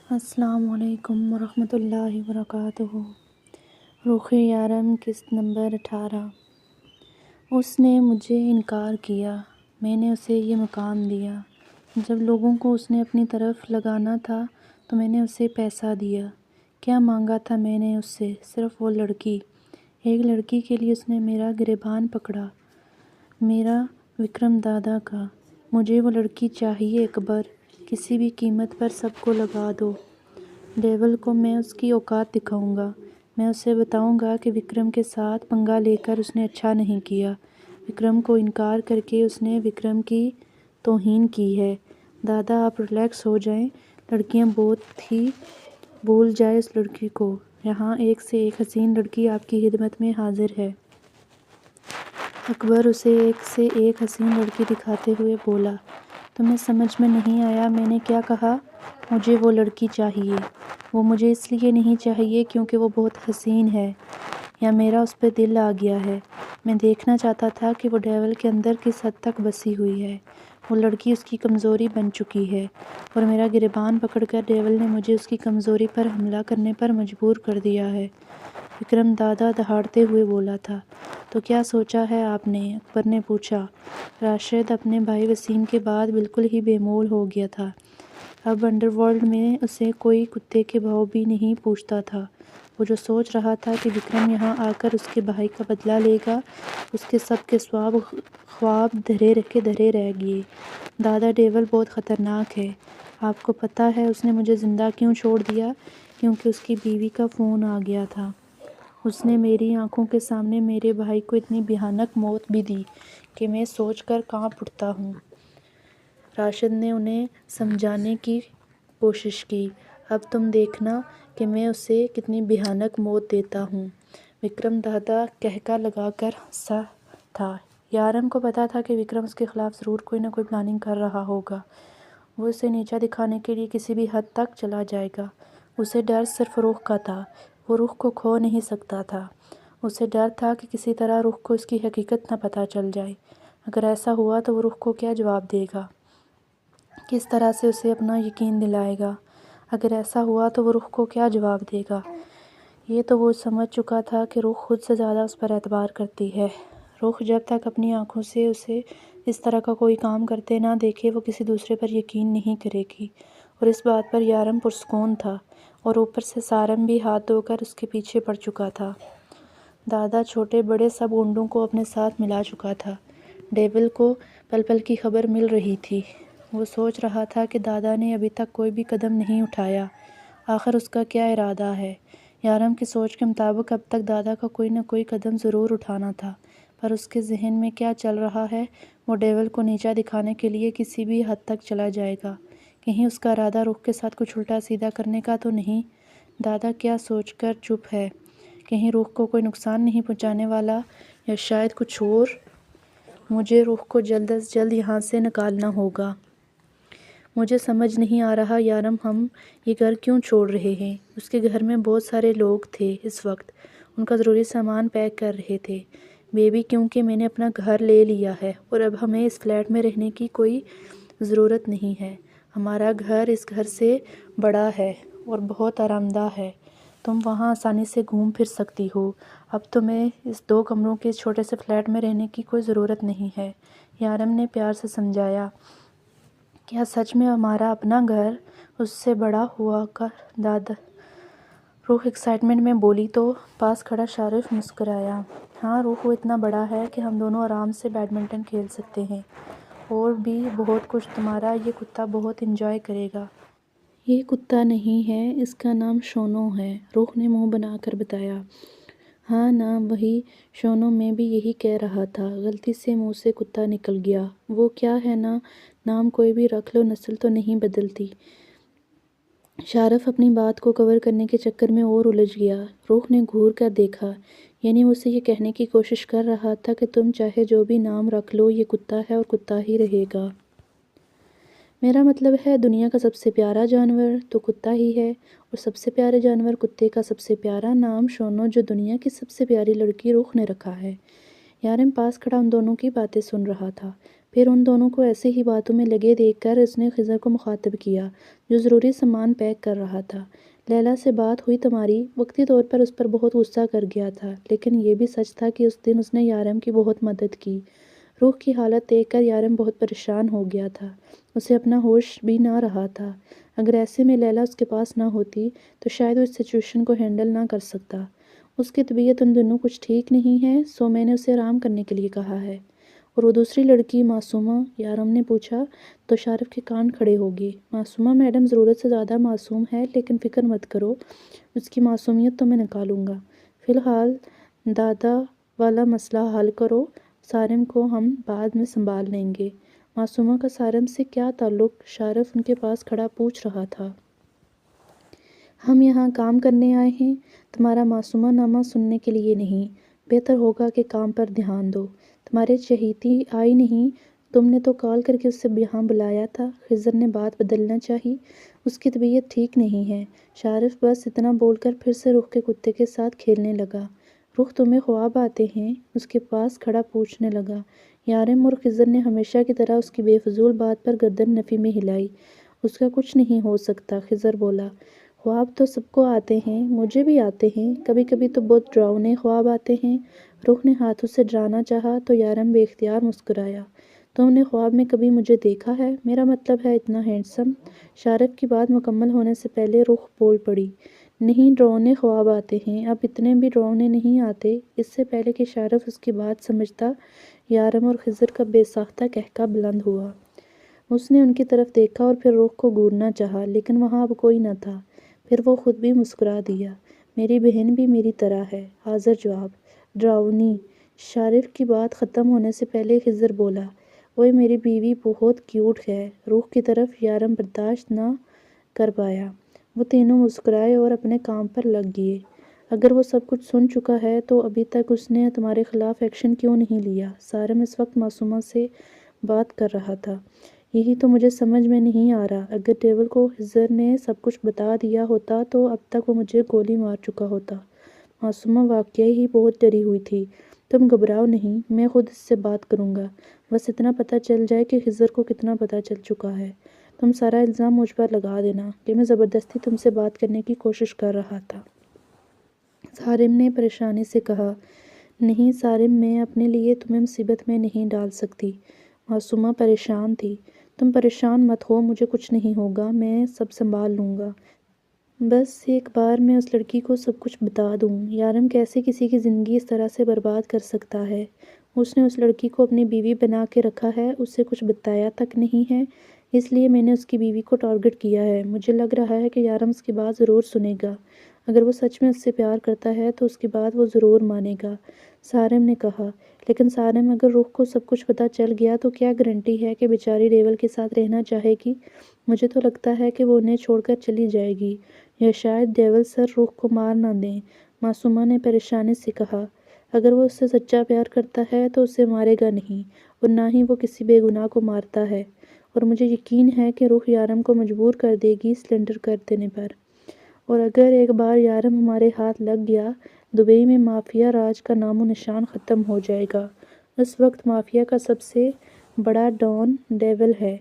السلام علیکم ورحمۃ اللہ وبرکاتہ۔ رخ یارم قسط نمبر 18۔ اس نے مجھے انکار کیا، میں نے اسے یہ مقام دیا۔ جب لوگوں کو اس نے اپنی طرف لگانا تھا تو میں نے اسے پیسہ دیا۔ کیا مانگا تھا میں نے اس سے؟ صرف وہ لڑکی، ایک لڑکی کے لیے اس نے میرا گریبان پکڑا، میرا وکرم دادا کا۔ مجھے وہ لڑکی چاہیے اکبر، کسی بھی قیمت پر سب کو لگا دو۔ ڈیول کو میں اس کی اوقات دکھاؤں گا، میں اسے بتاؤں گا کہ وکرم کے ساتھ پنگا لے کر اس نے اچھا نہیں کیا، وکرم کو انکار کر کے اس نے وکرم کی توہین کی ہے۔ دادا آپ ریلیکس ہو جائیں، لڑکیاں بہت ہی بھول جائیں اس لڑکی کو، یہاں ایک سے ایک حسین لڑکی آپ کی خدمت میں حاضر ہے۔ اکبر اسے ایک سے ایک حسین لڑکی دکھاتے ہوئے بولا، تمہیں سمجھ میں نہیں آیا میں نے کیا کہا؟ مجھے وہ لڑکی چاہیے۔ وہ مجھے اس لیے نہیں چاہیے کیونکہ وہ بہت حسین ہے یا میرا اس پہ دل آ گیا ہے۔ میں دیکھنا چاہتا تھا کہ وہ ڈیول کے اندر کس حد تک بسی ہوئی ہے۔ وہ لڑکی اس کی کمزوری بن چکی ہے اور میرا گریبان پکڑ کر ڈیول نے مجھے اس کی کمزوری پر حملہ کرنے پر مجبور کر دیا ہے۔ وکرم دادا دہاڑتے ہوئے بولا تھا۔ تو کیا سوچا ہے آپ نے؟ اکبر نے پوچھا۔ راشد اپنے بھائی وسیم کے بعد بالکل ہی بے مول ہو گیا تھا۔ اب انڈر ورلڈ میں اسے کوئی کتے کے بھاؤ بھی نہیں پوچھتا تھا۔ وہ جو سوچ رہا تھا کہ وکرم یہاں آ کر اس کے بھائی کا بدلہ لے گا، اس کے سب کے خواب دھرے رہ گئے۔ دادا ڈیول بہت خطرناک ہے۔ آپ کو پتہ ہے اس نے مجھے زندہ کیوں چھوڑ دیا؟ کیونکہ اس کی بیوی کا فون آ گیا تھا۔ اس نے میری آنکھوں کے سامنے میرے بھائی کو اتنی بھیانک موت بھی دی کہ میں سوچ کر کانپ اٹھتا ہوں۔ راشد نے انہیں سمجھانے کی کوشش کی۔ اب تم دیکھنا کہ میں اسے کتنی بھیانک موت دیتا ہوں۔ وکرم دادا قہقہ لگا کر ہنسا تھا۔ یارم کو پتہ تھا کہ وکرم اس کے خلاف ضرور کوئی نہ کوئی پلاننگ کر رہا ہوگا۔ وہ اسے نیچا دکھانے کے لیے کسی بھی حد تک چلا جائے گا۔ اسے ڈر صرف رخ کا تھا، وہ رخ کو کھو نہیں سکتا تھا۔ اسے ڈر تھا کہ کسی طرح رخ کو اس کی حقیقت نہ پتہ چل جائے۔ اگر ایسا ہوا تو وہ رخ کو کیا جواب دے گا؟ کس طرح سے اسے اپنا یقین دلائے گا؟ اگر ایسا ہوا تو وہ رخ کو کیا جواب دے گا؟ یہ تو وہ سمجھ چکا تھا کہ رخ خود سے زیادہ اس پر اعتبار کرتی ہے۔ رخ جب تک اپنی آنکھوں سے اسے اس طرح کا کوئی کام کرتے نہ دیکھے وہ کسی دوسرے پر یقین نہیں کرے گی، اور اس بات پر یارم پرسکون تھا، اور اوپر سے سارم بھی ہاتھ دھو کر اس کے پیچھے پڑ چکا تھا۔ دادا چھوٹے بڑے سب گنڈوں کو اپنے ساتھ ملا چکا تھا۔ ڈیول کو پل پل کی خبر مل رہی تھی۔ وہ سوچ رہا تھا کہ دادا نے ابھی تک کوئی بھی قدم نہیں اٹھایا، آخر اس کا کیا ارادہ ہے؟ یارم کی سوچ کے مطابق اب تک دادا کا کوئی نہ کوئی قدم ضرور اٹھانا تھا، پر اس کے ذہن میں کیا چل رہا ہے؟ وہ ڈیول کو نیچا دکھانے کے لیے کسی بھی حد تک چلا جائے گا، کہیں اس کا ارادہ رخ کے ساتھ کچھ الٹا سیدھا کرنے کا تو نہیں؟ دادا کیا سوچ کر چپ ہے؟ کہیں رخ کو کوئی نقصان نہیں پہنچانے والا، یا شاید کچھ اور؟ مجھے رخ کو جلد از جلد یہاں سے نکالنا ہوگا۔ مجھے سمجھ نہیں آ رہا یارم ہم یہ گھر کیوں چھوڑ رہے ہیں؟ اس کے گھر میں بہت سارے لوگ تھے اس وقت، ان کا ضروری سامان پیک کر رہے تھے۔ بیبی کیونکہ میں نے اپنا گھر لے لیا ہے اور اب ہمیں اس فلیٹ میں رہنے کی کوئی ضرورت نہیں ہے۔ ہمارا گھر اس گھر سے بڑا ہے اور بہت آرام دہ ہے، تم وہاں آسانی سے گھوم پھر سکتی ہو۔ اب تمہیں اس 2 کمروں کے اس چھوٹے سے فلیٹ میں رہنے کی کوئی ضرورت نہیں ہے، یارم نے پیار سے سمجھایا۔ کیا سچ میں ہمارا اپنا گھر اس سے بڑا ہوا کر دادا؟ رخ ایکسائٹمنٹ میں بولی تو پاس کھڑا شارف مسکرایا۔ ہاں رخ، وہ اتنا بڑا ہے کہ ہم دونوں آرام سے بیڈمنٹن کھیل سکتے ہیں، اور بھی بہت کچھ تمہارا یہ کتا بہت انجوائے کرے گا۔ یہ کتا نہیں ہے، اس کا نام شونو ہے، رخ نے منہ بنا کر بتایا۔ ہاں نا، وہی شونو، میں بھی یہی کہہ رہا تھا، غلطی سے منہ سے کتا نکل گیا۔ وہ کیا ہے نا، نام کوئی بھی رکھ لو نسل تو نہیں بدلتی۔ شارف اپنی بات کو کور کرنے کے چکر میں اور الجھ گیا۔ رخ نے گھور کر دیکھا، یعنی وہ اسے یہ کہنے کی کوشش کر رہا تھا کہ تم چاہے جو بھی نام رکھ لو یہ کتا ہے اور کتا ہی رہے گا۔ میرا مطلب ہے دنیا کا سب سے پیارا جانور تو کتا ہی ہے، اور سب سے پیارے جانور کتے کا سب سے پیارا نام شونو جو دنیا کی سب سے پیاری لڑکی رخ نے رکھا ہے۔ یارم پاس کھڑا ان دونوں کی باتیں سن رہا تھا۔ پھر ان دونوں کو ایسے ہی باتوں میں لگے دیکھ کر اس نے خضر کو مخاطب کیا جو ضروری سامان پیک کر رہا تھا۔ لیلیٰ سے بات ہوئی تمہاری؟ وقتی طور پر اس پر بہت غصہ کر گیا تھا، لیکن یہ بھی سچ تھا کہ اس دن اس نے یارم کی بہت مدد کی۔ روح کی حالت دیکھ کر یارم بہت پریشان ہو گیا تھا، اسے اپنا ہوش بھی نہ رہا تھا۔ اگر ایسے میں لیلیٰ اس کے پاس نہ ہوتی تو شاید وہ اس سچویشن کو ہینڈل نہ کر سکتا۔ اس کی طبیعت ان دنوں کچھ ٹھیک نہیں ہے، سو میں نے اسے آرام کرنے کے لیے کہا ہے۔ اور وہ دوسری لڑکی معصومہ؟ یارم نے پوچھا تو شارف کے کان کھڑے ہو گئے۔ معصومہ میڈم ضرورت سے زیادہ معصوم ہے، لیکن فکر مت کرو، اس کی معصومیت تو میں نکالوں گا۔ فی الحال دادا والا مسئلہ حل کرو، سارم کو ہم بعد میں سنبھال لیں گے۔ معصومہ کا سارم سے کیا تعلق؟ شارف ان کے پاس کھڑا پوچھ رہا تھا۔ ہم یہاں کام کرنے آئے ہیں، تمہارا معصومہ نامہ سننے کے لیے نہیں۔ بہتر ہوگا کہ کام پر دھیان دو۔ تمہارے چہیتی آئی نہیں، تم نے تو کال کر کے اسے یہاں بلایا تھا۔ خضر نے بات بدلنا چاہی، اس کی طبیعت ٹھیک نہیں ہے۔ شارف بس اتنا بول کر پھر سے رخ کے کتے کے ساتھ کھیلنے لگا۔ رخ تمہیں خواب آتے ہیں؟ اس کے پاس کھڑا پوچھنے لگا۔ یارم اور خضر نے ہمیشہ کی طرح اس کی بے فضول بات پر گردن نفی میں ہلائی۔ اس کا کچھ نہیں ہو سکتا، خضر بولا۔ خواب تو سب کو آتے ہیں، مجھے بھی آتے ہیں، کبھی کبھی تو بہت ڈراؤنے خواب آتے ہیں۔ رخ نے ہاتھوں سے ڈرانا چاہا تو یارم بے اختیار مسکرایا۔ تم نے خواب میں کبھی مجھے دیکھا ہے؟ میرا مطلب ہے اتنا ہینڈسم؟ شارف کی بات مکمل ہونے سے پہلے رخ بول پڑی۔ نہیں، ڈراؤنے خواب آتے ہیں، اب اتنے بھی ڈراؤنے نہیں آتے۔ اس سے پہلے کہ شارف اس کی بات سمجھتا، یارم اور خضر کا بے ساختہ قہقہ بلند ہوا۔ اس نے ان کی طرف دیکھا اور پھر رخ کو گھورنا چاہا، لیکن وہاں اب کوئی نہ تھا۔ پھر وہ خود بھی مسکرا دیا۔ میری بہن بھی میری طرح ہے، حاضر جواب۔ ڈراؤنی؟ شارف کی بات ختم ہونے سے پہلے خضر بولا۔ اوئے میری بیوی بہت کیوٹ ہے۔ رخ کی طرف یارم برداشت نہ کر پایا۔ وہ تینوں مسکرائے اور اپنے کام پر لگ گئے۔ اگر وہ سب کچھ سن چکا ہے تو ابھی تک اس نے تمہارے خلاف ایکشن کیوں نہیں لیا؟ سارم اس وقت معصومہ سے بات کر رہا تھا۔ یہی تو مجھے سمجھ میں نہیں آ رہا۔ اگر ڈیول کو خضر نے سب کچھ بتا دیا ہوتا تو اب تک وہ مجھے گولی مار چکا ہوتا۔ معصومہ واقعی ہی بہت ڈری ہوئی تھی۔ تم گھبراؤ نہیں، میں خود اس سے بات کروں گا، بس اتنا پتہ چل جائے کہ خضر کو کتنا پتہ چل چکا ہے۔ تم سارا الزام مجھ پر لگا دینا کہ میں زبردستی تم سے بات کرنے کی کوشش کر رہا تھا۔ سارم نے پریشانی سے کہا۔ نہیں سارم، میں اپنے لیے تمہیں مصیبت میں نہیں ڈال سکتی۔ معصومہ پریشان تھی۔ تم پریشان مت ہو، مجھے کچھ نہیں ہوگا، میں سب سنبھال لوں گا۔ بس ایک بار میں اس لڑکی کو سب کچھ بتا دوں۔ یارم کیسے کسی کی زندگی اس طرح سے برباد کر سکتا ہے؟ اس نے اس لڑکی کو اپنی بیوی بنا کے رکھا ہے، اسے کچھ بتایا تک نہیں ہے، اس لیے میں نے اس کی بیوی کو ٹارگٹ کیا ہے۔ مجھے لگ رہا ہے کہ یارم اس کی بات ضرور سنے گا۔ اگر وہ سچ میں اس سے پیار کرتا ہے تو اس کی بات وہ ضرور مانے گا، سارم نے کہا۔ لیکن سارم، اگر رخ کو سب کچھ پتہ چل گیا تو کیا گارنٹی ہے کہ بیچاری ڈیول کے ساتھ رہنا چاہے گی؟ مجھے تو لگتا ہے کہ وہ انہیں چھوڑ کر چلی جائے گی، یا شاید ڈیول سر رخ کو مار نہ دیں۔ معصومہ نے پریشانی سے کہا۔ اگر وہ اس سے سچا پیار کرتا ہے تو اسے مارے گا نہیں، اور نہ ہی وہ کسی بے گناہ کو مارتا ہے، اور مجھے یقین ہے کہ رخ یارم کو مجبور کر دے گی سرنڈر کر دینے پر۔ اور اگر ایک بار یارم ہمارے ہاتھ لگ گیا، دبئی میں مافیا راج کا نام و نشان ختم ہو جائے گا۔ اس وقت مافیا کا سب سے بڑا ڈان ڈیول ہے۔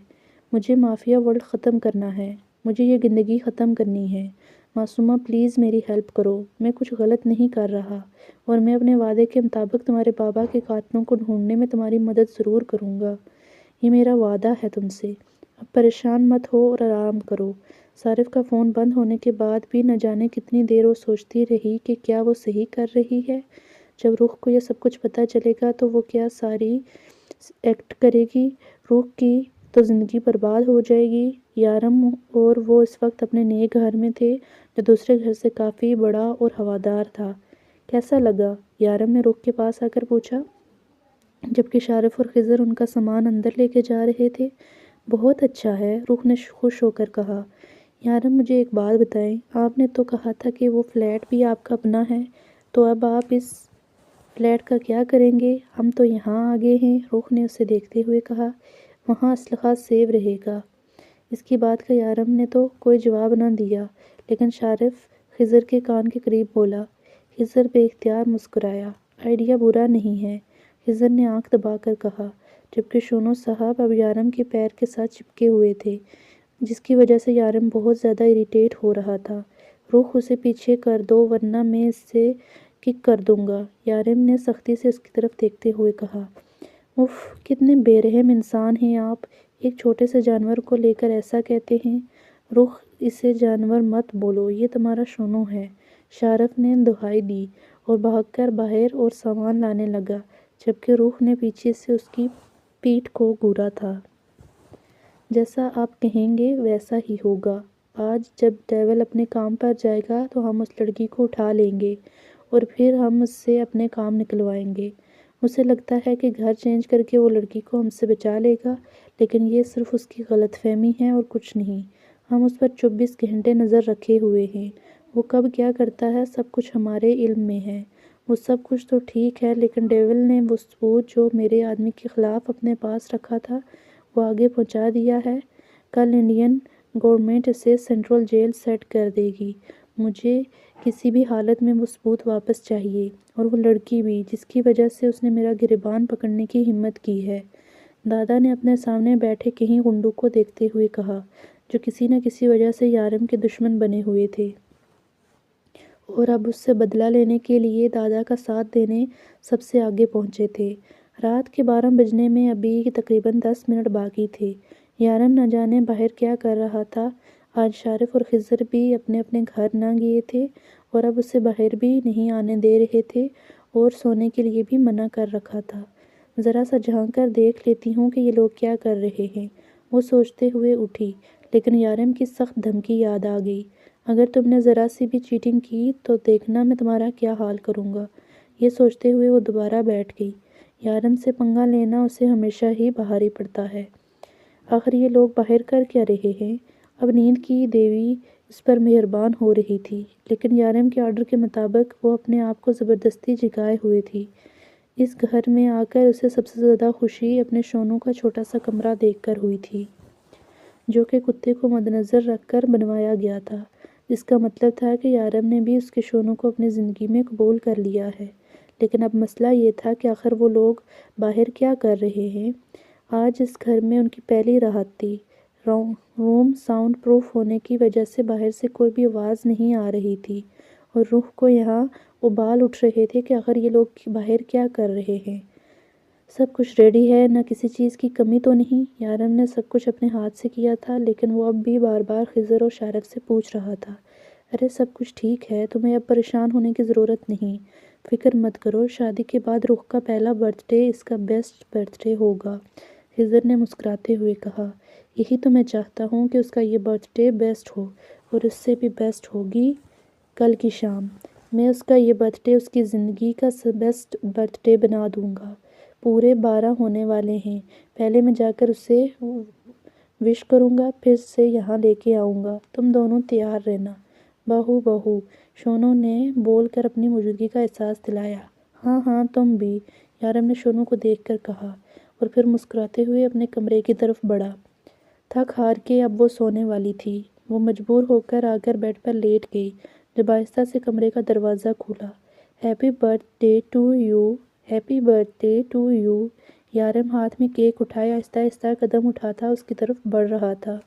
مجھے مافیا ورلڈ ختم کرنا ہے، مجھے یہ زندگی ختم کرنی ہے۔ معصومہ پلیز میری ہیلپ کرو، میں کچھ غلط نہیں کر رہا، اور میں اپنے وعدے کے مطابق تمہارے بابا کے قاتلوں کو ڈھونڈنے میں تمہاری مدد ضرور کروں گا، یہ میرا وعدہ ہے تم سے۔ اب پریشان مت ہو اور آرام کرو۔ صارف کا فون بند ہونے کے بعد بھی نہ جانے کتنی دیر وہ سوچتی رہی کہ کیا وہ صحیح کر رہی ہے۔ جب رخ کو یہ سب کچھ پتہ چلے گا تو وہ کیا ساری ایکٹ کرے گی؟ رخ کی تو زندگی برباد ہو جائے گی۔ یارم اور وہ اس وقت اپنے نئے گھر میں تھے جو دوسرے گھر سے کافی بڑا اور ہوادار تھا۔ کیسا لگا؟ یارم نے رخ کے پاس آ کر پوچھا، جبکہ شارف اور خضر ان کا سامان اندر لے کے جا رہے تھے۔ بہت اچھا ہے، رخ نے خوش ہو کر کہا۔ یارم مجھے ایک بات بتائیں، آپ نے تو کہا تھا کہ وہ فلیٹ بھی آپ کا اپنا ہے، تو اب آپ اس فلیٹ کا کیا کریں گے؟ ہم تو یہاں آ گئے ہیں، رخ نے اسے دیکھتے ہوئے کہا۔ وہاں اسلحہ سیو رہے گا۔ اس کی بات کا یارم نے تو کوئی جواب نہ دیا، لیکن شارف خضر کے کان کے قریب بولا۔ خضر بے اختیار مسکرایا۔ آئیڈیا برا نہیں ہے، خضر نے آنکھ دبا کر کہا۔ جبکہ شونو صاحب اب یارم کے پیر کے ساتھ چپکے ہوئے تھے، جس کی وجہ سے یارم بہت زیادہ اریٹیٹ ہو رہا تھا۔ رخ اسے پیچھے کر دو ورنہ میں اس سے کک کر دوں گا، یارم نے سختی سے اس کی طرف دیکھتے ہوئے کہا۔ اف، کتنے بے رحم انسان ہیں آپ، ایک چھوٹے سے جانور کو لے کر ایسا کہتے ہیں۔ رخ، اسے جانور مت بولو، یہ تمہارا شونو ہے، شارف نے دہائی دی اور بھاگ کر باہر اور سامان لانے لگا، جبکہ رخ نے پیچھے سے اس کی پیٹھ کو گھورا تھا۔ جیسا آپ کہیں گے ویسا ہی ہوگا۔ آج جب ڈیول اپنے کام پر جائے گا تو ہم اس لڑکی کو اٹھا لیں گے اور پھر ہم اس سے اپنے کام نکلوائیں گے۔ اسے لگتا ہے کہ گھر چینج کر کے وہ لڑکی کو ہم سے بچا لے گا، لیکن یہ صرف اس کی غلط فہمی ہے اور کچھ نہیں۔ ہم اس پر 24 گھنٹے نظر رکھے ہوئے ہیں، وہ کب کیا کرتا ہے سب کچھ ہمارے علم میں ہے۔ وہ سب کچھ تو ٹھیک ہے، لیکن ڈیول نے وہ ثبوت جو میرے آدمی کے خلاف اپنے پاس رکھا تھا وہ آگے پہنچا دیا ہے۔ کل انڈین گورنمنٹ اسے سینٹرل جیل سیٹ کر دے گی۔ مجھے کسی بھی حالت میں وہ ثبوت واپس چاہیے، اور وہ لڑکی بھی جس کی وجہ سے اس نے میرا گریبان پکڑنے کی ہمت کی ہے۔ دادا نے اپنے سامنے بیٹھے کہیں غنڈوں کو دیکھتے ہوئے کہا، جو کسی نہ کسی وجہ سے یارم کے دشمن بنے ہوئے تھے، اور اب اس سے بدلہ لینے کے لیے دادا کا ساتھ دینے سب سے آگے پہنچے تھے۔ رات کے 12 بجنے میں ابھی تقریباً 10 منٹ باقی تھے۔ یارم نہ جانے باہر کیا کر رہا تھا۔ آج شارف اور خضر بھی اپنے اپنے گھر نہ گئے تھے اور اب اسے باہر بھی نہیں آنے دے رہے تھے اور سونے کے لیے بھی منع کر رکھا تھا۔ ذرا سا جھانک کر دیکھ لیتی ہوں کہ یہ لوگ کیا کر رہے ہیں، وہ سوچتے ہوئے اٹھی، لیکن یارم کی سخت دھمکی یاد آ گئی۔ اگر تم نے ذرا سی بھی چیٹنگ کی تو دیکھنا میں تمہارا کیا حال کروں گا۔ یہ سوچتے ہوئے وہ دوبارہ بیٹھ گئی۔ یارم سے پنگا لینا اسے ہمیشہ ہی بھاری پڑتا ہے۔ آخر یہ لوگ باہر کر کیا رہے ہیں؟ اب نیند کی دیوی اس پر مہربان ہو رہی تھی، لیکن یارم کے آرڈر کے مطابق وہ اپنے آپ کو زبردستی جگائے ہوئے تھی۔ اس گھر میں آ کر اسے سب سے زیادہ خوشی اپنے شونو کا چھوٹا سا کمرہ دیکھ کر ہوئی تھی، جو کہ کتے کو مد نظر رکھ کر بنوایا گیا تھا، جس کا مطلب تھا کہ یارم نے بھی اس کے شونو کو اپنی زندگی میں قبول کر لیا ہے۔ لیکن اب مسئلہ یہ تھا کہ آخر وہ لوگ باہر کیا کر رہے ہیں۔ آج اس گھر میں ان کی پہلی رات تھی۔ روم ساؤنڈ پروف ہونے کی وجہ سے باہر سے کوئی بھی آواز نہیں آ رہی تھی، اور روح کو یہاں ابال اٹھ رہے تھے کہ آخر یہ لوگ باہر کیا کر رہے ہیں۔ سب کچھ ریڈی ہے، نہ کسی چیز کی کمی تو نہیں؟ یارم نے سب کچھ اپنے ہاتھ سے کیا تھا، لیکن وہ اب بھی بار بار خضر اور شارف سے پوچھ رہا تھا، ارے سب کچھ ٹھیک ہے، تمہیں اب پریشان ہونے کی ضرورت نہیں، فکر مت کرو، شادی کے بعد رخ کا پہلا برتھ ڈے اس کا بیسٹ برتھ ڈے ہوگا۔ خضر نے مسکراتے ہوئے کہا، یہی تو میں چاہتا ہوں کہ اس کا یہ برتھ ڈے بیسٹ ہو، اور اس سے بھی بیسٹ ہوگی کل کی شام۔ میں اس کا یہ برتھ ڈے اس کی زندگی کا بیسٹ برتھ ڈے بنا دوں گا۔ پورے 12 ہونے والے ہیں، پہلے میں جا کر اسے وش کروں گا، پھر سے یہاں لے کے آؤں گا، تم دونوں تیار رہنا۔ بہو بہو، شونو نے بول کر اپنی موجودگی کا احساس دلایا۔ ہاں ہاں، تم بھی، یارم نے شونو کو دیکھ کر کہا، اور پھر مسکراتے ہوئے اپنے کمرے کی طرف بڑھا۔ تھک ہار کے اب وہ سونے والی تھی۔ وہ مجبور ہو کر آ کر بیڈ پر لیٹ گئی، جب آہستہ سے کمرے کا دروازہ کھولا۔ Happy birthday to you, happy birthday to you. یارم ہاتھ میں کیک اٹھائے آہستہ آہستہ قدم اٹھاتا اس کی طرف بڑھ رہا تھا،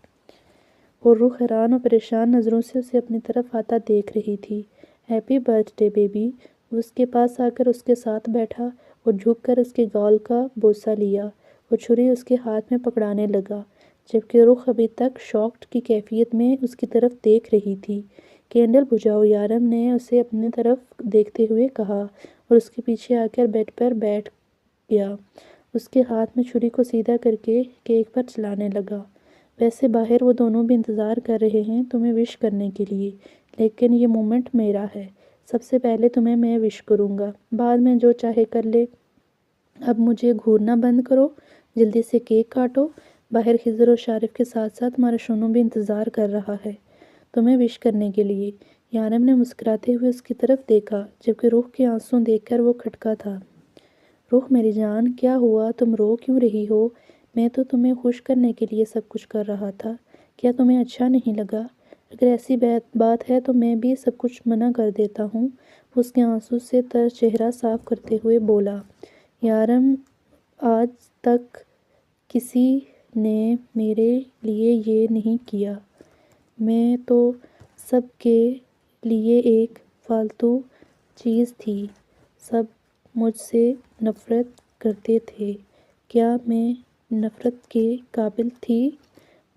اور روح حیران اور پریشان نظروں سے اسے اپنی طرف آتا دیکھ رہی تھی۔ Happy birth day baby. وہ اس کے پاس آ کر اس کے ساتھ بیٹھا اور جھک کر اس کے گال کا بوسہ لیا اور چھری اس کے ہاتھ میں پکڑانے لگا، جبکہ رخ ابھی تک شاکڈ کی کیفیت میں اس کی طرف دیکھ رہی تھی۔ کینڈل بجھاؤ، یارم نے اسے اپنی طرف دیکھتے ہوئے کہا، اور اس کے پیچھے آ کر بیڈ پر بیٹھ گیا، اس کے ہاتھ میں چھری کو سیدھا کر کے کیک پر چلانے لگا۔ ویسے باہر وہ دونوں بھی انتظار کر رہے ہیں تمہیں وش کرنے کے لیے، لیکن یہ مومنٹ میرا ہے، سب سے پہلے تمہیں میں وش کروں گا، بعد میں جو چاہے کر لے۔ اب مجھے گھورنا بند کرو، جلدی سے کیک کاٹو۔ باہر خضر اور شارف کے ساتھ ساتھ ہمارا شونو بھی انتظار کر رہا ہے تمہیں وش کرنے کے لیے۔ یارم نے مسکراتے ہوئے اس کی طرف دیکھا، جبکہ روح کے آنسوں دیکھ کر وہ کھٹکا تھا۔ روح میری جان، کیا ہوا، تم رو کیوں رہی ہو؟ میں تو تمہیں خوش کرنے کے لیے سب کچھ کر رہا تھا، کیا تمہیں اچھا نہیں لگا؟ اگر ایسی بات ہے تو میں بھی سب کچھ منع کر دیتا ہوں، اس کے آنسوں سے تر چہرہ صاف کرتے ہوئے بولا۔ یارم آج تک کسی نے میرے لیے یہ نہیں کیا۔ میں تو سب کے لیے ایک فالتو چیز تھی۔ سب مجھ سے نفرت کرتے تھے۔ کیا میں نفرت کے قابل تھی؟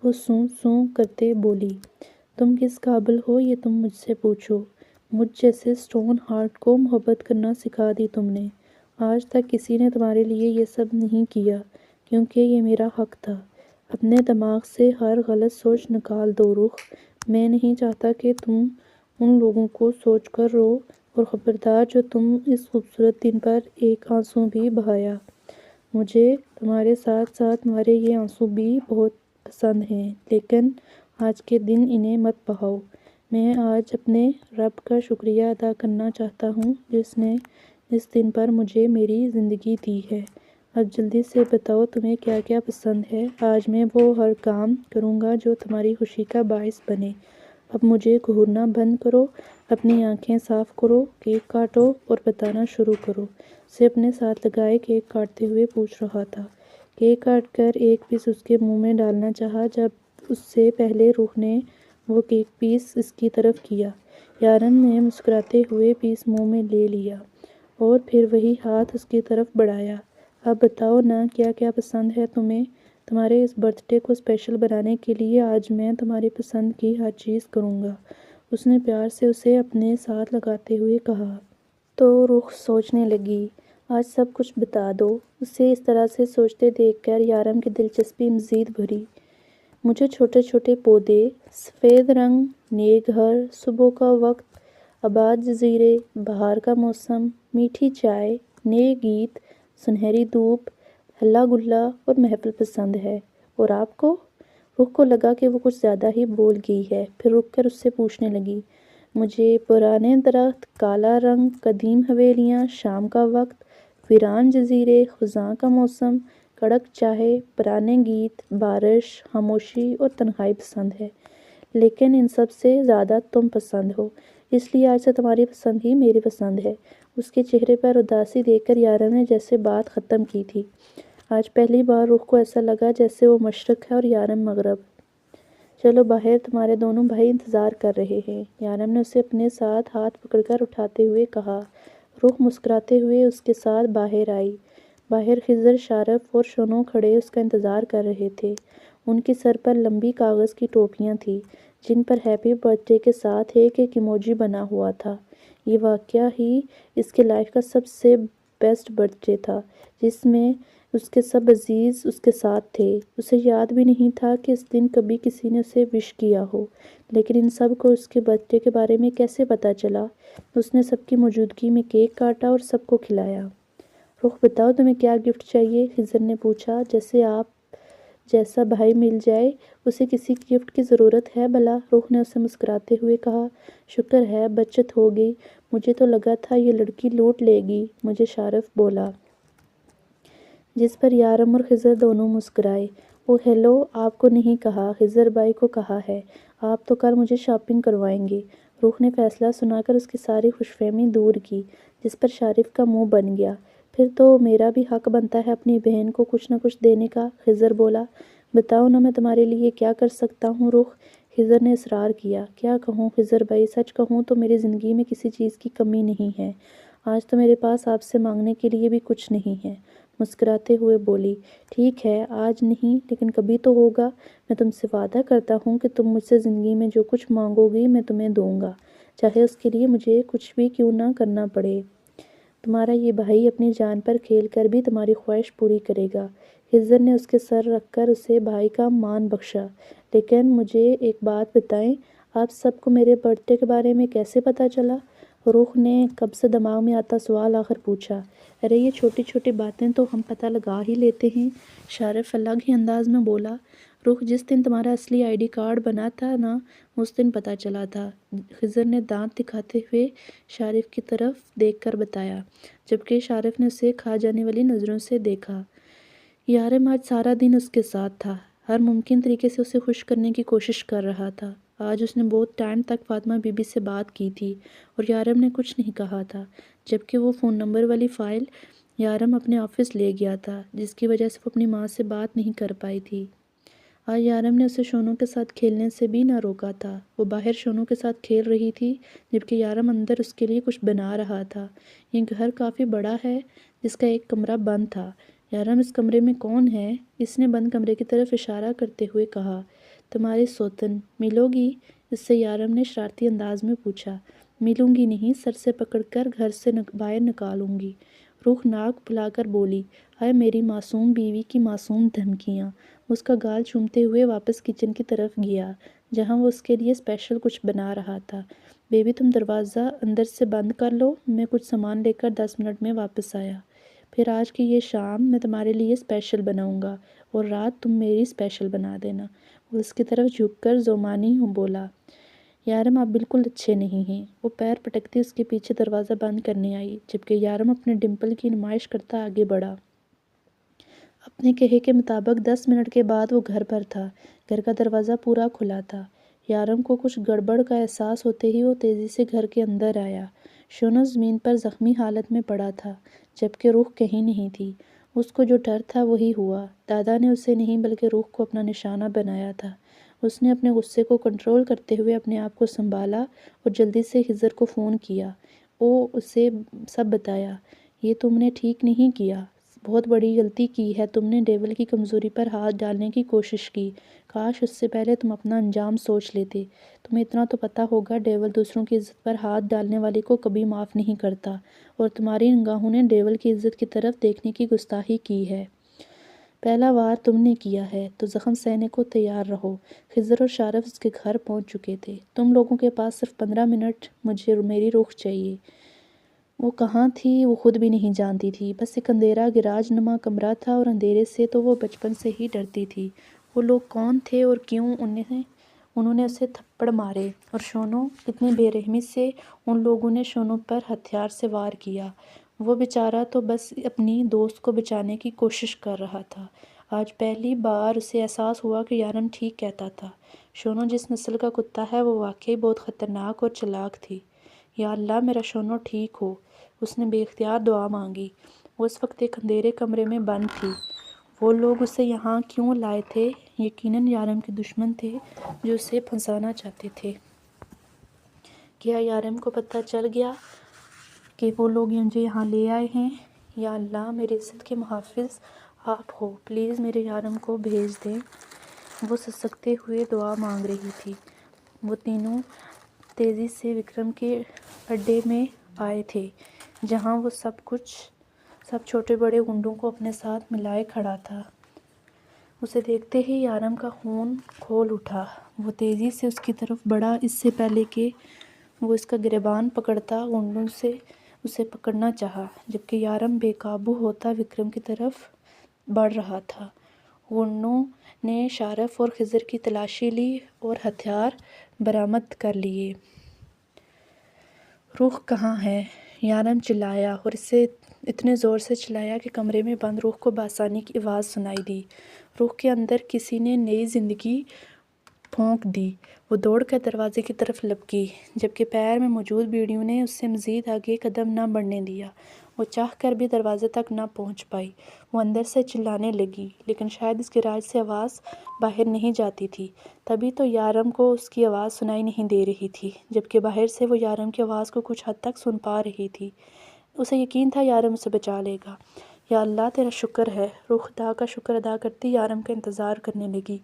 وہ سوں سوں کرتے بولی۔ تم کس قابل ہو یہ تم مجھ سے پوچھو۔ مجھ جیسے اسٹون ہارٹ کو محبت کرنا سکھا دی تم نے۔ آج تک کسی نے تمہارے لیے یہ سب نہیں کیا کیونکہ یہ میرا حق تھا۔ اپنے دماغ سے ہر غلط سوچ نکال دو رخ۔ میں نہیں چاہتا کہ تم ان لوگوں کو سوچ کر رو، اور خبردار جو تم اس خوبصورت دن پر ایک آنسو بھی بہایا۔ مجھے تمہارے ساتھ ساتھ تمہارے یہ آنسو بھی بہت پسند ہیں، لیکن آج کے دن انہیں مت بہاؤ۔ میں آج اپنے رب کا شکریہ ادا کرنا چاہتا ہوں جس نے اس دن پر مجھے میری زندگی دی ہے۔ اب جلدی سے بتاؤ تمہیں کیا کیا پسند ہے۔ آج میں وہ ہر کام کروں گا جو تمہاری خوشی کا باعث بنے۔ اب مجھے گھورنا بند کرو، اپنی آنکھیں صاف کرو، کیک کاٹو اور بتانا شروع کرو۔ اسے اپنے ساتھ لگائے کیک کاٹتے ہوئے پوچھ رہا تھا۔ کیک کاٹ کر ایک پیس اس کے منہ میں ڈالنا چاہا جب اس سے پہلے روح نے وہ کیک پیس اس کی طرف کیا۔ یارن نے مسکراتے ہوئے پیس منہ میں لے لیا اور پھر وہی ہاتھ اس کی طرف بڑھایا۔ اب بتاؤ نا کیا کیا پسند ہے تمہیں؟ تمہارے اس برتھ ڈے کو اسپیشل بنانے کے لیے آج میں تمہاری پسند کی ہر چیز کروں گا، اس نے پیار سے اسے اپنے ساتھ لگاتے ہوئے کہا۔ تو رخ سوچنے لگی، آج سب کچھ بتا دو۔ اسے اس طرح سے سوچتے دیکھ کر یارم کی دلچسپی مزید بڑھی۔ مجھے چھوٹے چھوٹے پودے، سفید رنگ، نئے گھر، صبح کا وقت، آباد جزیرے، بہار کا موسم، میٹھی چائے، نئے گیت، سنہری دھوپ، ہلا گلا اور محفل پسند ہے۔ اور آپ کو؟ رخ کو لگا کہ وہ کچھ زیادہ ہی بول گئی ہے، پھر رک کر اس سے پوچھنے لگی، مجھے پرانے درخت، کالا رنگ، قدیم حویلیاں، شام کا وقت، ویران جزیرے، خزاں کا موسم، کڑک چائے، پرانے گیت، بارش، خاموشی اور تنہائی پسند ہے، لیکن ان سب سے زیادہ تم پسند ہو، اس لیے آج سے تمہاری پسند ہی میری پسند ہے۔ اس کے چہرے پر اداسی دیکھ کر یارن نے جیسے بات ختم کی تھی۔ آج پہلی بار رخ کو ایسا لگا جیسے وہ مشرق ہے اور یارن مغرب۔ چلو باہر، تمہارے دونوں بھائی انتظار کر رہے ہیں، یارن نے اسے اپنے ساتھ ہاتھ پکڑ کر اٹھاتے ہوئے کہا۔ رخ مسکراتے ہوئے اس کے ساتھ باہر آئی۔ باہر خضر، شارف اور شونو کھڑے اس کا انتظار کر رہے تھے۔ ان کے سر پر لمبی کاغذ کی ٹوپیاں تھیں جن پر ہیپی برتھ ڈے کے ساتھ ایک ایموجی بنا ہوا تھا۔ یہ واقعہ ہی اس کے لائف کا سب سے بیسٹ برتھ ڈے تھا جس میں اس کے سب عزیز اس کے ساتھ تھے۔ اسے یاد بھی نہیں تھا کہ اس دن کبھی کسی نے اسے وش کیا ہو، لیکن ان سب کو اس کے برتھ ڈے کے بارے میں کیسے پتہ چلا؟ اس نے سب کی موجودگی میں کیک کاٹا اور سب کو کھلایا۔ رخ بتاؤ تمہیں کیا گفٹ چاہیے؟ خضر نے پوچھا۔ جیسے آپ جیسا بھائی مل جائے اسے کسی گفٹ کی ضرورت ہے بھلا؟ رخ نے اسے مسکراتے ہوئے کہا۔ شکر ہے بچت ہو گئی، مجھے تو لگا تھا یہ لڑکی لوٹ لے گی مجھے، شارف بولا، جس پر یارم اور خضر دونوں مسکرائے۔ او ہیلو، آپ کو نہیں کہا، خضر بھائی کو کہا ہے، آپ تو کل مجھے شاپنگ کروائیں گے۔ رخ نے فیصلہ سنا کر اس کی ساری خوش فہمی دور کی، جس پر شارف کا منہ بن گیا۔ پھر تو میرا بھی حق بنتا ہے اپنی بہن کو کچھ نہ کچھ دینے کا، خضر بولا۔ بتاؤ نا میں تمہارے لیے کیا کر سکتا ہوں رخ، خضر نے اصرار کیا۔ کیا کہوں خضر بھائی، سچ کہوں تو میری زندگی میں کسی چیز کی کمی نہیں ہے، آج تو میرے پاس آپ سے مانگنے کے لیے بھی کچھ نہیں ہے، مسکراتے ہوئے بولی۔ ٹھیک ہے آج نہیں لیکن کبھی تو ہوگا، میں تم سے وعدہ کرتا ہوں کہ تم مجھ سے زندگی میں جو کچھ مانگو گی میں تمہیں دوں گا، چاہے اس کے لیے مجھے کچھ بھی کیوں نہ کرنا پڑے۔ تمہارا یہ بھائی اپنی جان پر کھیل کر بھی تمہاری خواہش پوری کرے گا۔ خضر نے اس کے سر رکھ کر اسے بھائی کا مان بخشا۔ لیکن مجھے ایک بات بتائیں، آپ سب کو میرے برتھ ڈے کے بارے میں کیسے پتہ چلا؟ رخ نے کب سے دماغ میں آتا سوال آخر پوچھا۔ ارے یہ چھوٹی چھوٹی باتیں تو ہم پتہ لگا ہی لیتے ہیں، شارف الگ ہی انداز میں بولا۔ رخ جس دن تمہارا اصلی آئی ڈی کارڈ بنا تھا نا، اس دن پتہ چلا تھا، خضر نے دانت دکھاتے ہوئے شارف کی طرف دیکھ کر بتایا، جبکہ شارف نے اسے کھا جانے والی نظروں سے دیکھا۔ یارم آج سارا دن اس کے ساتھ تھا، ہر ممکن طریقے سے اسے خوش کرنے کی کوشش کر رہا تھا۔ آج اس نے بہت ٹائم تک فاطمہ بی بی سے بات کی تھی اور یارم نے کچھ نہیں کہا تھا، جبکہ وہ فون نمبر والی فائل یارم اپنے آفس لے گیا تھا، جس کی وجہ سے وہ اپنی ماں سے بات نہیں کر پائی تھی۔ آج یارم نے اسے شونو کے ساتھ کھیلنے سے بھی نہ روکا تھا۔ وہ باہر شونو کے ساتھ کھیل رہی تھی، جبکہ یارم اندر اس کے لیے کچھ بنا رہا تھا۔ یہ گھر کافی بڑا ہے، جس کا ایک کمرہ بند تھا۔ یارم، اس کمرے میں کون ہے؟ اس نے بند کمرے کی طرف اشارہ کرتے ہوئے کہا۔ تمہاری سوتن، ملو گی؟ اس سے یارم نے شرارتی انداز میں پوچھا۔ ملوں گی نہیں، سر سے پکڑ کر گھر سے باہر نکالوں گی، رخ ناک پھلا کر بولی۔ ہائے میری معصوم بیوی کی معصوم دھمکیاں۔ اس کا گال چومتے ہوئے واپس کچن کی طرف گیا، جہاں وہ اس کے لیے اسپیشل کچھ بنا رہا تھا۔ بیبی تم دروازہ اندر سے بند کر لو، میں کچھ سامان لے کر 10 منٹ میں واپس آیا۔ پھر آج کی یہ شام میں تمہارے لیے اسپیشل بناؤں گا، اور رات تم میری اسپیشل بنا دینا۔ وہ اس کی طرف جھک کر زومانی بولا۔ یارم، آپ بالکل اچھے نہیں ہیں۔ وہ پیر پٹکتی اس کے پیچھے دروازہ بند کرنے آئی، جبکہ یارم اپنے ڈمپل کی نمائش کرتا آگے بڑھا۔ اپنے کہے کے مطابق 10 منٹ کے بعد وہ گھر پر تھا۔ گھر کا دروازہ پورا کھلا تھا۔ یارم کو کچھ گڑبڑ کا احساس ہوتے ہی وہ تیزی سے گھر کے اندر آیا۔ شونو زمین پر زخمی حالت میں پڑا تھا، جبکہ روح کہیں نہیں تھی۔ اس کو جو ڈر تھا وہی ہوا۔ دادا نے اسے نہیں بلکہ روح کو اپنا نشانہ بنایا تھا۔ اس نے اپنے غصے کو کنٹرول کرتے ہوئے اپنے آپ کو سنبھالا اور جلدی سے خضر کو فون کیا۔ اسے سب بتایا۔ یہ تم نے ٹھیک نہیں کیا، بہت بڑی غلطی کی ہے تم نے۔ ڈیول کی کمزوری پر ہاتھ ڈالنے کی کوشش کی۔ کاش اس سے پہلے تم اپنا انجام سوچ لیتے۔ تمہیں اتنا تو پتہ ہوگا، ڈیول دوسروں کی عزت پر ہاتھ ڈالنے والے کو کبھی معاف نہیں کرتا، اور تمہاری نگاہوں نے ڈیول کی عزت کی طرف دیکھنے کی گستاخی کی ہے۔ پہلا وار تم نے کیا ہے، تو زخم سہنے کو تیار رہو۔ خضر اور شارف اس کے گھر پہنچ چکے تھے۔ تم لوگوں کے پاس صرف 15 منٹ، مجھے میری روح چاہیے۔ وہ کہاں تھی وہ خود بھی نہیں جانتی تھی۔ بس ایک اندھیرا گراج نما کمرہ تھا، اور اندھیرے سے تو وہ بچپن سے ہی ڈرتی تھی۔ وہ لوگ کون تھے اور کیوں انہوں نے اسے تھپڑ مارے؟ اور شونو، کتنی بے رحمی سے ان لوگوں نے شونو پر ہتھیار سے وار کیا۔ وہ بیچارہ تو بس اپنی دوست کو بچانے کی کوشش کر رہا تھا۔ آج پہلی بار اسے احساس ہوا کہ یارم ٹھیک کہتا تھا۔ شونو جس نسل کا کتا ہے، وہ واقعی بہت خطرناک اور چالاک تھی۔ یا اللہ، میرا شونو ٹھیک ہو۔ اس نے بے اختیار دعا مانگی۔ وہ اس وقت ایک اندھیرے کمرے میں بند تھی۔ وہ لوگ اسے یہاں کیوں لائے تھے؟ یقیناً یارم کے دشمن تھے، جو اسے پھنسانا چاہتے تھے۔ کیا یارم کو پتہ چل گیا کہ وہ لوگ مجھے یہاں لے آئے ہیں؟ یا اللہ، میری عزت کے محافظ آپ ہو، پلیز میرے یارم کو بھیج دیں۔ وہ سسکتے ہوئے دعا مانگ رہی تھی۔ وہ تینوں تیزی سے وکرم کے اڈے میں آئے تھے، جہاں وہ سب چھوٹے بڑے گنڈوں کو اپنے ساتھ ملائے کھڑا تھا۔ اسے دیکھتے ہی یارم کا خون کھول اٹھا۔ وہ تیزی سے اس کی طرف بڑھا، اس سے پہلے کہ وہ اس کا گریبان پکڑتا گنڈوں سے اسے پکڑنا چاہا، جبکہ یارم بے قابو ہوتا وکرم کی طرف بڑھ رہا تھا۔ گنڈوں نے شارف اور خضر کی تلاشی لی اور ہتھیار برآمد کر لیے۔ روح کہاں ہے؟ یارم چلایا، اور اسے اتنے زور سے چلایا کہ کمرے میں بند روح کو بآسانی کی آواز سنائی دی۔ روح کے اندر کسی نے نئی زندگی پھونک دی۔ وہ دوڑ کر دروازے کی طرف لپکی، جبکہ پیر میں موجود بیڑیوں نے اسے مزید آگے قدم نہ بڑھنے دیا۔ وہ چاہ کر بھی دروازے تک نہ پہنچ پائی۔ وہ اندر سے چلانے لگی، لیکن شاید اس گراج سے آواز باہر نہیں جاتی تھی۔ تبھی تو یارم کو اس کی آواز سنائی نہیں دے رہی تھی، جبکہ باہر سے وہ یارم کی آواز کو کچھ حد تک سن پا رہی تھی۔ اسے یقین تھا یارم اسے بچا لے گا۔ یا اللہ، تیرا شکر ہے۔ روح خدا کا شکر ادا کرتی یارم کا انتظار کرنے لگی۔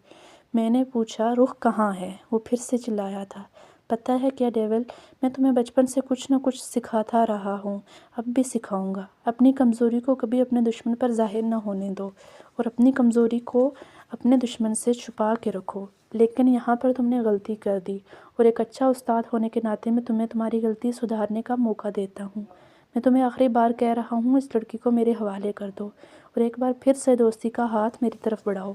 میں نے پوچھا، روح کہاں ہے؟ وہ پھر سے چلایا تھا۔ پتہ ہے کیا ڈیول، میں تمہیں بچپن سے کچھ نہ کچھ سکھاتا رہا ہوں، اب بھی سکھاؤں گا۔ اپنی کمزوری کو کبھی اپنے دشمن پر ظاہر نہ ہونے دو، اور اپنی کمزوری کو اپنے دشمن سے چھپا کے رکھو۔ لیکن یہاں پر تم نے غلطی کر دی، اور ایک اچھا استاد ہونے کے ناطے میں تمہیں تمہاری غلطی سدھارنے کا موقع دیتا ہوں۔ میں تمہیں آخری بار کہہ رہا ہوں، اس لڑکی کو میرے حوالے کر دو، اور ایک بار پھر سے دوستی کا ہاتھ میری طرف بڑھاؤ۔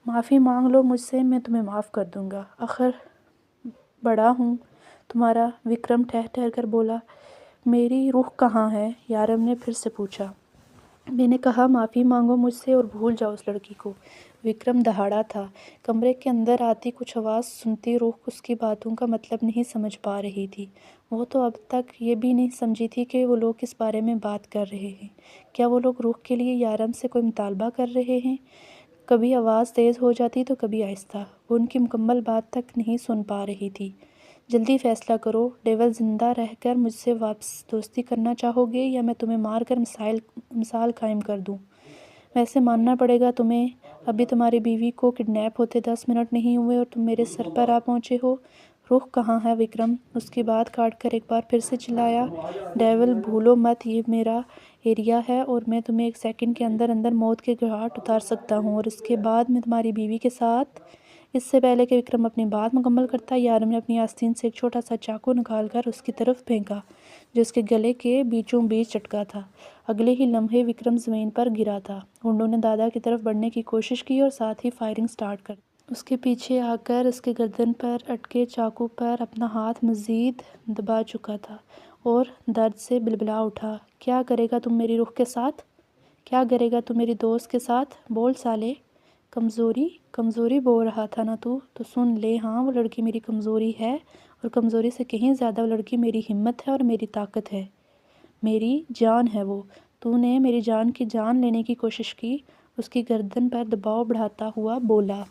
معافی مانگ لو مجھ سے، میں تمہیں معاف کر دوں گا۔ آخر بڑا ہوں تمہارا، وکرم ٹھہر ٹھہر کر بولا۔ میری روح کہاں ہے؟ یارم نے پھر سے پوچھا۔ میں نے کہا معافی مانگو مجھ سے اور بھول جاؤ اس لڑکی کو۔ وکرم دہاڑا تھا۔ کمرے کے اندر آتی کچھ آواز سنتی روح اس کی باتوں کا مطلب نہیں سمجھ پا رہی تھی۔ وہ تو اب تک یہ بھی نہیں سمجھی تھی کہ وہ لوگ کس بارے میں بات کر رہے ہیں۔ کیا وہ لوگ روح کے لیے یارم سے کوئی مطالبہ کر رہے ہیں؟ کبھی آواز تیز ہو جاتی تو کبھی آہستہ۔ وہ ان کی مکمل بات تک نہیں سن پا رہی تھی۔ جلدی فیصلہ کرو، ڈیول، زندہ رہ کر مجھ سے واپس دوستی کرنا چاہو گے یا میں تمہیں مار کر مثال قائم کر دوں؟ ویسے ماننا پڑے گا تمہیں، ابھی تمہاری بیوی کو کڈنیپ ہوتے 10 منٹ نہیں ہوئے اور تم میرے سر پر آ پہنچے ہو۔ روح کہاں ہے وکرم؟ اس کی بات کاٹ کر ایک بار پھر سے چلایا۔ ڈیول، بھولو مت یہ میرا ایریا ہے اور میں تمہیں 1 سیکنڈ کے اندر اندر موت کے گھاٹ اتار سکتا ہوں اور اس کے بعد میں تمہاری بیوی کے ساتھ۔ اس سے پہلے کہ وکرم اپنی بات مکمل کرتا، یارم نے اپنی آستین سے ایک چھوٹا سا چاقو نکال کر اس کی طرف پھینکا جو اس کے گلے کے بیچوں بیچ چٹکا تھا۔ اگلے ہی لمحے وکرم زمین پر گرا تھا۔ گنڈوں نے دادا کی طرف بڑھنے کی کوشش کی اور ساتھ ہی فائرنگ سٹارٹ کر دی۔ اس کے پیچھے آ کر اس کے گردن پر اٹکے چاقو پر اپنا ہاتھ مزید دبا چکا تھا اور درد سے بلبلا اٹھا۔ کیا کرے گا تم میری روح کے ساتھ؟ کیا کرے گا تم میری دوست کے ساتھ؟ بول سالے۔ کمزوری بول رہا تھا نا تو سن لے، ہاں وہ لڑکی میری کمزوری ہے اور کمزوری سے کہیں زیادہ وہ لڑکی میری ہمت ہے اور میری طاقت ہے، میری جان ہے وہ۔ تو نے میری جان کی جان لینے کی کوشش کی، اس کی گردن پر دباؤ بڑھاتا ہوا بولا۔